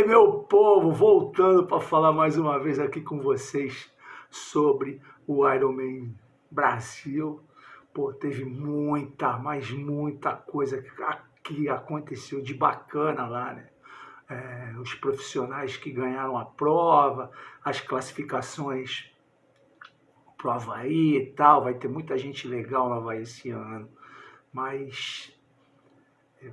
aí, meu povo, voltando para falar mais uma vez aqui com vocês sobre o Ironman Brasil. Pô, teve muita, mas muita coisa que aconteceu de bacana lá, né? Os profissionais que ganharam a prova, as classificações pro Havaí e tal. Vai ter muita gente legal no Havaí esse ano, mas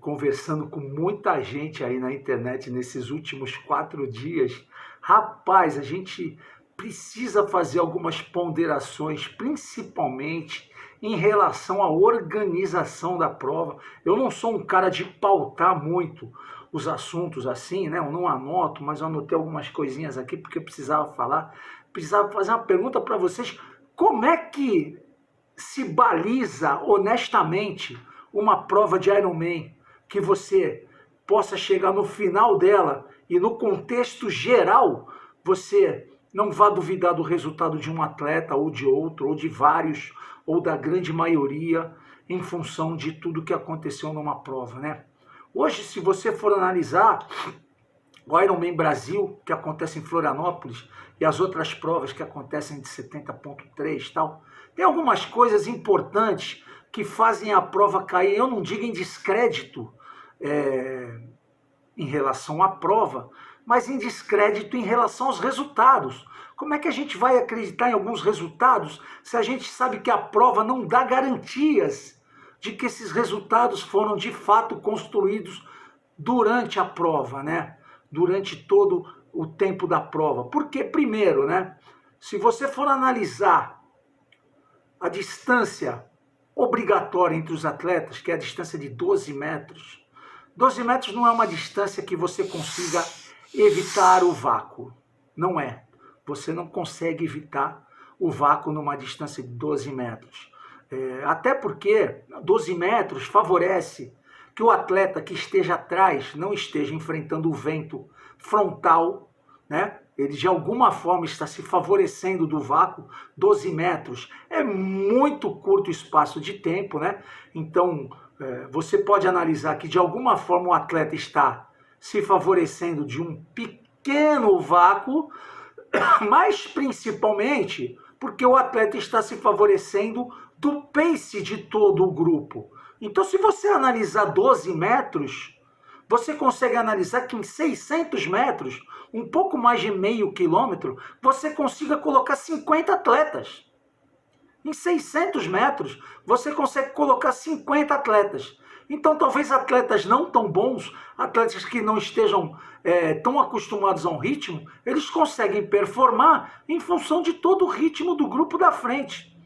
conversando com muita gente aí na internet nesses últimos 4 dias, rapaz, a gente precisa fazer algumas ponderações, principalmente em relação à organização da prova. Eu não sou um cara de pautar muito os assuntos assim, né? Eu não anoto, mas eu anotei algumas coisinhas aqui porque eu precisava falar. Precisava fazer uma pergunta para vocês: como é que se baliza honestamente uma prova de Ironman, que você possa chegar no final dela e no contexto geral você não vá duvidar do resultado de um atleta ou de outro, ou de vários, ou da grande maioria, em função de tudo que aconteceu numa prova, né? Hoje, se você for analisar o Ironman Brasil, que acontece em Florianópolis, e as outras provas que acontecem de 70.3 e tal, tem algumas coisas importantes que fazem a prova cair, eu não digo em descrédito em relação à prova, mas em descrédito em relação aos resultados. Como é que a gente vai acreditar em alguns resultados se a gente sabe que a prova não dá garantias de que esses resultados foram de fato construídos durante a prova, né? Durante todo o tempo da prova? Porque, primeiro, né? Se você for analisar a distância obrigatória entre os atletas, que é a distância de 12 metros, 12 metros não é uma distância que você consiga evitar o vácuo. Não é. Você não consegue evitar o vácuo numa distância de 12 metros. Até porque 12 metros favorece que o atleta que esteja atrás não esteja enfrentando o vento frontal, né? Ele de alguma forma está se favorecendo do vácuo. 12 metros é muito curto espaço de tempo, né? Então, você pode analisar que de alguma forma o atleta está se favorecendo de um pequeno vácuo, mas principalmente porque o atleta está se favorecendo do pace de todo o grupo. Então, se você analisar 12 metros, você consegue analisar que em 600 metros, um pouco mais de meio quilômetro, você consiga colocar 50 atletas. Em 600 metros, você consegue colocar 50 atletas. Então, talvez atletas não tão bons, atletas que não estejam tão acostumados a um ritmo, eles conseguem performar em função de todo o ritmo do grupo da frente.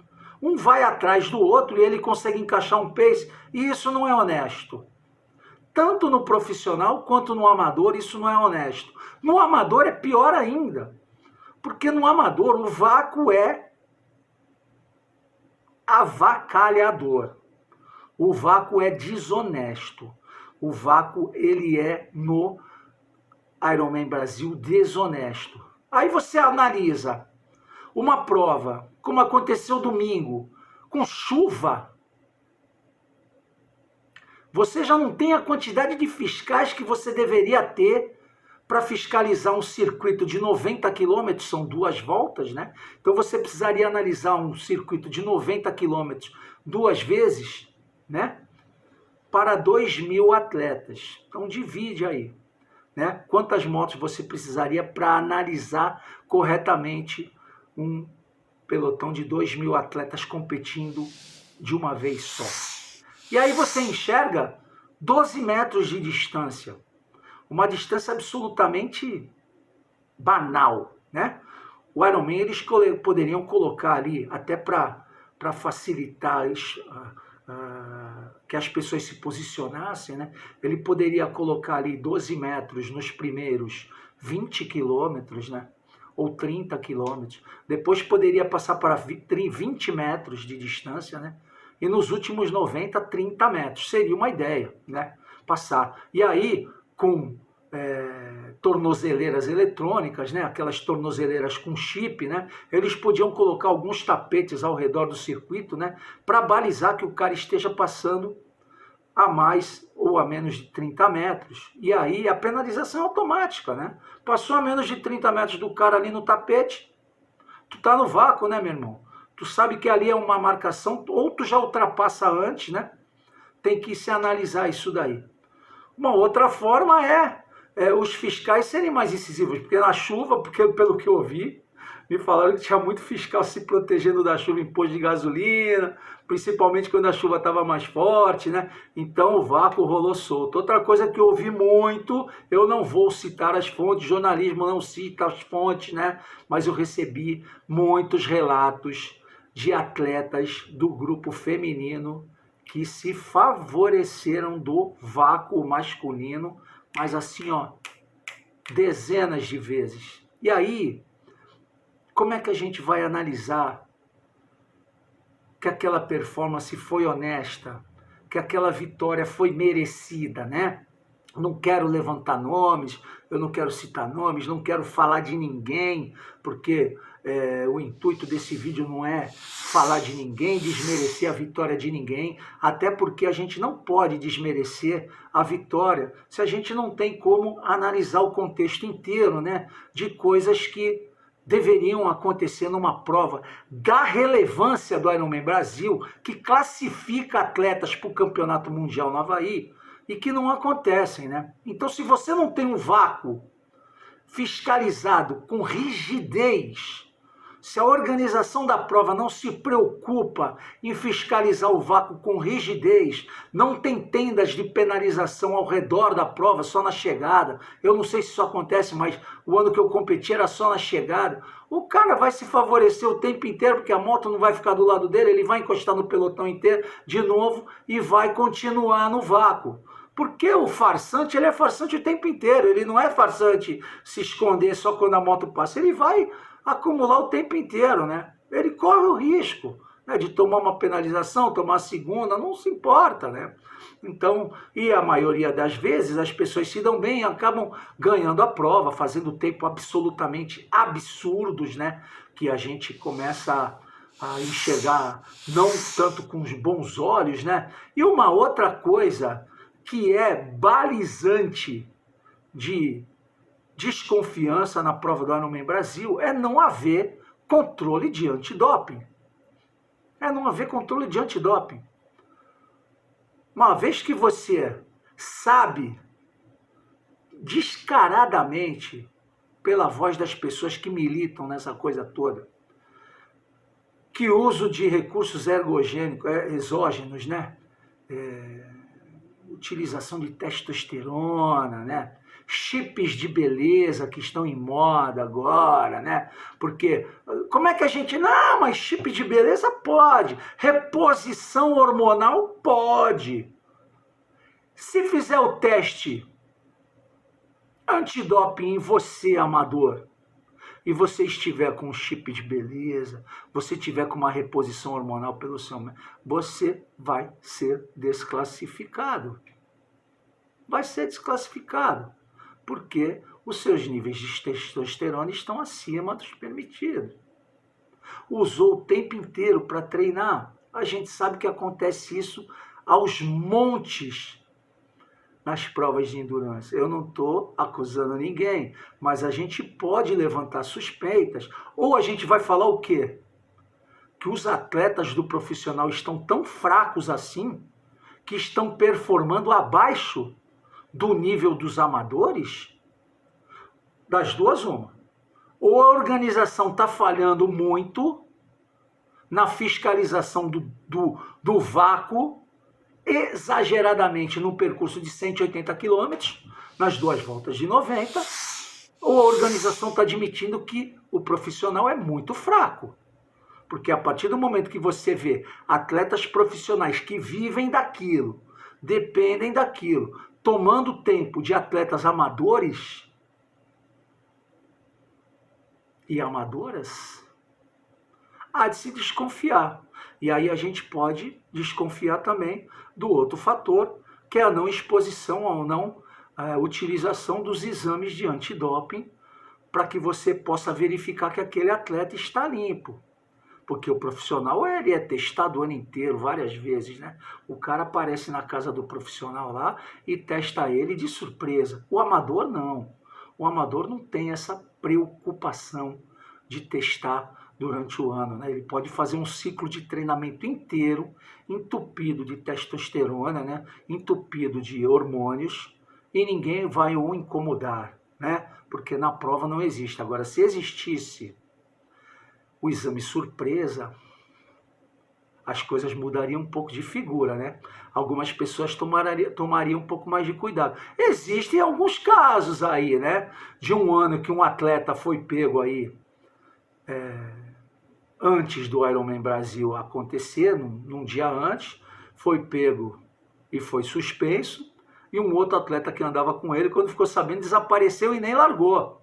Um vai atrás do outro e ele consegue encaixar um pace, e isso não é honesto. Tanto no profissional quanto no amador, isso não é honesto. No amador é pior ainda, porque no amador o vácuo é avacalhador. O vácuo é desonesto. O vácuo, ele é, no Ironman Brasil, desonesto. Aí você analisa uma prova, como aconteceu domingo, com chuva. Você já não tem a quantidade de fiscais que você deveria ter para fiscalizar um circuito de 90 quilômetros, são 2 voltas, né? Então você precisaria analisar um circuito de 90 quilômetros 2 vezes, né? Para 2.000 atletas. Então divide aí, né? Quantas motos você precisaria para analisar corretamente um pelotão de 2.000 atletas competindo de uma vez só. E aí você enxerga 12 metros de distância. Uma distância absolutamente banal, né? O Ironman, eles poderiam colocar ali, até para facilitar que as pessoas se posicionassem, né? Ele poderia colocar ali 12 metros nos primeiros 20 quilômetros, né? Ou 30 quilômetros. Depois poderia passar para 20 metros de distância, né? E nos últimos 90, 30 metros. Seria uma ideia, né? Passar. E aí, com tornozeleiras eletrônicas, né? Aquelas tornozeleiras com chip, né? Eles podiam colocar alguns tapetes ao redor do circuito, né? Para balizar que o cara esteja passando a mais ou a menos de 30 metros. E aí a penalização é automática, né? Passou a menos de 30 metros do cara ali no tapete, tu tá no vácuo, né, meu irmão? Tu sabe que ali é uma marcação, ou tu já ultrapassa antes, né? Tem que se analisar isso daí. Uma outra forma é os fiscais serem mais incisivos, porque na chuva, porque pelo que eu vi, me falaram que tinha muito fiscal se protegendo da chuva em posto de gasolina, principalmente quando a chuva estava mais forte, né? Então o vácuo rolou solto. Outra coisa que eu ouvi muito, eu não vou citar as fontes, jornalismo não cita as fontes, né? Mas eu recebi muitos relatos de atletas do grupo feminino que se favoreceram do vácuo masculino, mas assim, ó, dezenas de vezes. E aí, como é que a gente vai analisar que aquela performance foi honesta, que aquela vitória foi merecida, né? Não quero levantar nomes, eu não quero citar nomes, não quero falar de ninguém, porque o intuito desse vídeo não é falar de ninguém, desmerecer a vitória de ninguém, até porque a gente não pode desmerecer a vitória se a gente não tem como analisar o contexto inteiro, né, de coisas que deveriam acontecer numa prova da relevância do Ironman Brasil, que classifica atletas para o Campeonato Mundial no Havaí, e que não acontecem, né? Então, se você não tem um vácuo fiscalizado com rigidez, se a organização da prova não se preocupa em fiscalizar o vácuo com rigidez, não tem tendas de penalização ao redor da prova, só na chegada, eu não sei se isso acontece, mas o ano que eu competi era só na chegada, o cara vai se favorecer o tempo inteiro, porque a moto não vai ficar do lado dele, ele vai encostar no pelotão inteiro de novo e vai continuar no vácuo. Porque o farsante, ele é farsante o tempo inteiro, ele não é farsante se esconder só quando a moto passa, ele vai acumular o tempo inteiro, né? Ele corre o risco, né, de tomar uma penalização, tomar a segunda, não se importa, né? Então, e a maioria das vezes as pessoas se dão bem e acabam ganhando a prova, fazendo tempo absolutamente absurdos, né? Que a gente começa a enxergar não tanto com os bons olhos, né? E uma outra coisa que é balizante de desconfiança na prova do Ironman Brasil é não haver controle de antidoping. É não haver controle de antidoping. Uma vez que você sabe descaradamente, pela voz das pessoas que militam nessa coisa toda, que o uso de recursos exógenos, né? Utilização de testosterona, né? Chips de beleza que estão em moda agora, né? Porque como é que a gente... Não, mas chip de beleza pode. Reposição hormonal pode. Se fizer o teste antidoping em você, amador, e você estiver com um chip de beleza, você tiver com uma reposição hormonal pelo seu... você vai ser desclassificado. Vai ser desclassificado. Porque os seus níveis de testosterona estão acima dos permitidos. Usou o tempo inteiro para treinar. A gente sabe que acontece isso aos montes nas provas de endurance. Eu não estou acusando ninguém, mas a gente pode levantar suspeitas. Ou a gente vai falar o quê? Que os atletas do profissional estão tão fracos assim, que estão performando abaixo do nível dos amadores? Das duas, uma. Ou a organização está falhando muito na fiscalização do vácuo, exageradamente no percurso de 180 quilômetros, nas duas voltas de 90, ou a organização está admitindo que o profissional é muito fraco. Porque a partir do momento que você vê atletas profissionais que vivem daquilo, dependem daquilo, tomando tempo de atletas amadores e amadoras, há de se desconfiar. E aí a gente pode desconfiar também do outro fator, que é a não exposição ou não utilização dos exames de antidoping, para que você possa verificar que aquele atleta está limpo. Porque o profissional ele é testado o ano inteiro, várias vezes, né? O cara aparece na casa do profissional lá e testa ele de surpresa. O amador não. O amador não tem essa preocupação de testar durante o ano, né? Ele pode fazer um ciclo de treinamento inteiro, entupido de testosterona, né? Entupido de hormônios, e ninguém vai o incomodar, né? Porque na prova não existe. Agora, se existisse o exame surpresa, as coisas mudariam um pouco de figura, né? Algumas pessoas tomariam um pouco mais de cuidado. Existem alguns casos aí, né? De um ano que um atleta foi pego aí antes do Ironman Brasil acontecer, num dia antes, foi pego e foi suspenso, e um outro atleta que andava com ele, quando ficou sabendo, desapareceu e nem largou.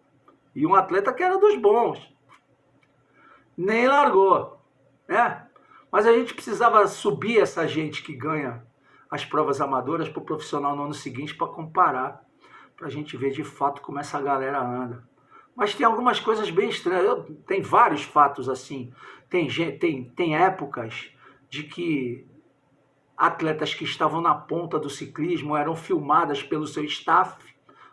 E um atleta que era dos bons. Nem largou, né? Mas a gente precisava subir essa gente que ganha as provas amadoras para o profissional no ano seguinte para comparar, para a gente ver de fato como essa galera anda. Mas tem algumas coisas bem estranhas. Tem vários fatos assim. Tem épocas de que atletas que estavam na ponta do ciclismo eram filmadas pelo seu staff,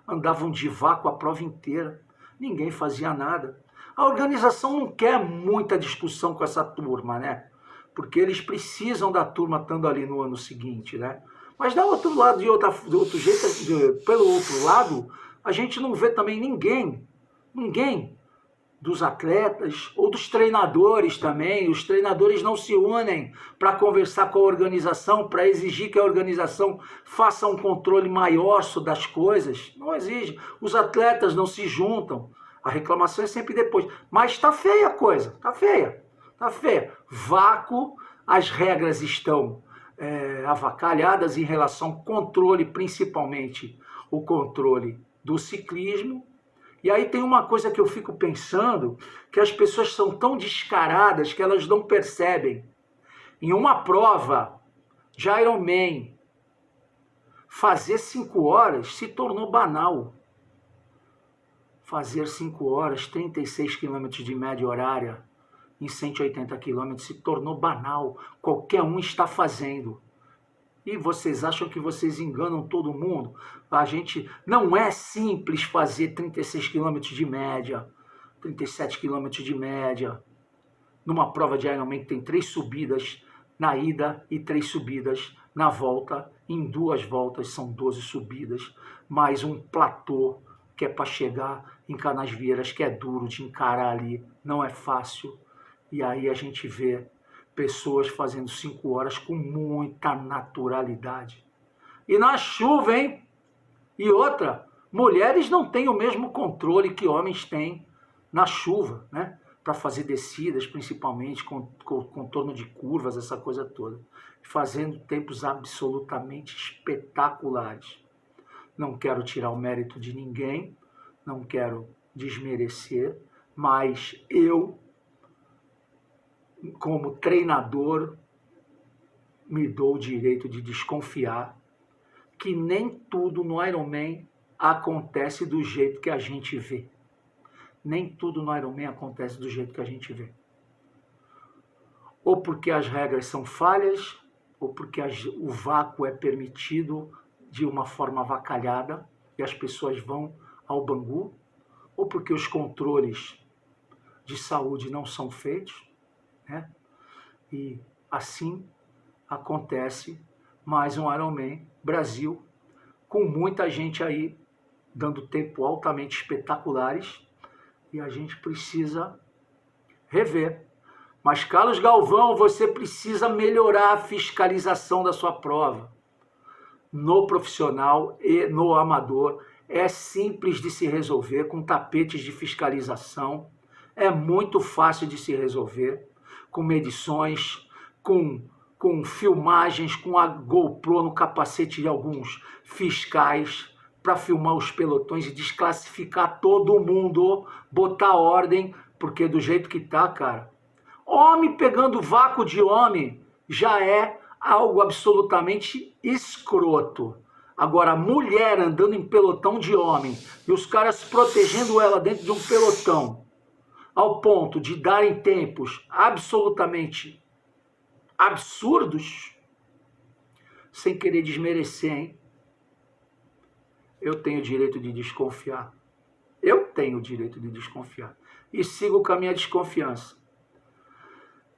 andavam de vácuo a prova inteira. Ninguém fazia nada. A organização não quer muita discussão com essa turma, né? Porque eles precisam da turma estando ali no ano seguinte, né? Mas da outro lado, de outro jeito, pelo outro lado, a gente não vê também ninguém dos atletas ou dos treinadores também. Os treinadores não se unem para conversar com a organização, para exigir que a organização faça um controle maior das coisas. Não exige. Os atletas não se juntam. A reclamação é sempre depois. Mas está feia a coisa, está feia. Está feia. Vácuo, as regras estão avacalhadas em relação ao controle, principalmente o controle do ciclismo. E aí tem uma coisa que eu fico pensando, que as pessoas são tão descaradas que elas não percebem. Em uma prova de Ironman, fazer 5 horas se tornou banal. Fazer 5 horas, 36 quilômetros de média horária, em 180 quilômetros, se tornou banal. Qualquer um está fazendo. E vocês acham que vocês enganam todo mundo? A gente não é simples fazer 36 quilômetros de média, 37 quilômetros de média, numa prova de Ironman que tem 3 subidas na ida e 3 subidas na volta. Em 2 voltas são 12 subidas, mais um platô que é para chegar em Canasvieiras, que é duro de encarar ali, não é fácil. E aí a gente vê pessoas fazendo 5 horas com muita naturalidade. E na chuva, hein? E outra, mulheres não têm o mesmo controle que homens têm na chuva, né? Para fazer descidas, principalmente, com contorno de curvas, essa coisa toda. Fazendo tempos absolutamente espetaculares. Não quero tirar o mérito de ninguém, não quero desmerecer, mas eu, como treinador, me dou o direito de desconfiar que nem tudo no Ironman acontece do jeito que a gente vê. Nem tudo no Ironman acontece do jeito que a gente vê. Ou porque as regras são falhas, ou porque o vácuo é permitido de uma forma avacalhada e as pessoas vão ao Bangu, ou porque os controles de saúde não são feitos, né? E assim acontece mais um Ironman Brasil, com muita gente aí dando tempo altamente espetaculares, e a gente precisa rever. Mas, Carlos Galvão, você precisa melhorar a fiscalização da sua prova. No profissional e no amador, é simples de se resolver com tapetes de fiscalização, é muito fácil de se resolver, com medições, com filmagens, com a GoPro no capacete de alguns fiscais, para filmar os pelotões e desclassificar todo mundo, botar ordem, porque do jeito que tá, cara, homem pegando vácuo de homem já é algo absolutamente escroto. Agora, mulher andando em pelotão de homem e os caras protegendo ela dentro de um pelotão, ao ponto de darem tempos absolutamente absurdos, sem querer desmerecer, hein? Eu tenho o direito de desconfiar. Eu tenho o direito de desconfiar. E sigo com a minha desconfiança.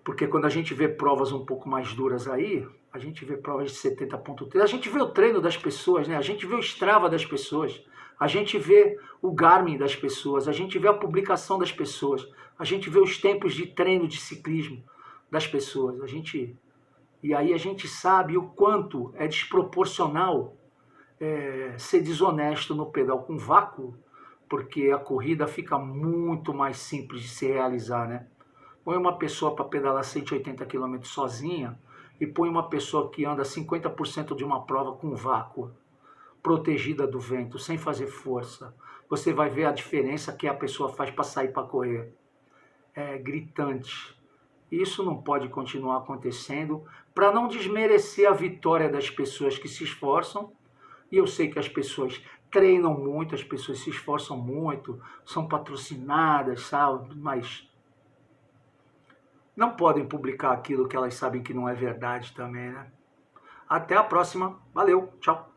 Porque quando a gente vê provas um pouco mais duras aí, a gente vê provas de 70.3, a gente vê o treino das pessoas, né? A gente vê o Strava das pessoas, a gente vê o Garmin das pessoas, a gente vê a publicação das pessoas, a gente vê os tempos de treino de ciclismo das pessoas. E aí a gente sabe o quanto é desproporcional ser desonesto no pedal com vácuo, porque a corrida fica muito mais simples de se realizar, né? Põe uma pessoa para pedalar 180 km sozinha e põe uma pessoa que anda 50% de uma prova com vácuo, protegida do vento, sem fazer força. Você vai ver a diferença que a pessoa faz para sair para correr. É gritante. Isso não pode continuar acontecendo para não desmerecer a vitória das pessoas que se esforçam. E eu sei que as pessoas treinam muito, as pessoas se esforçam muito, são patrocinadas, sabe? Mas não podem publicar aquilo que elas sabem que não é verdade também, né? Até a próxima. Valeu, tchau.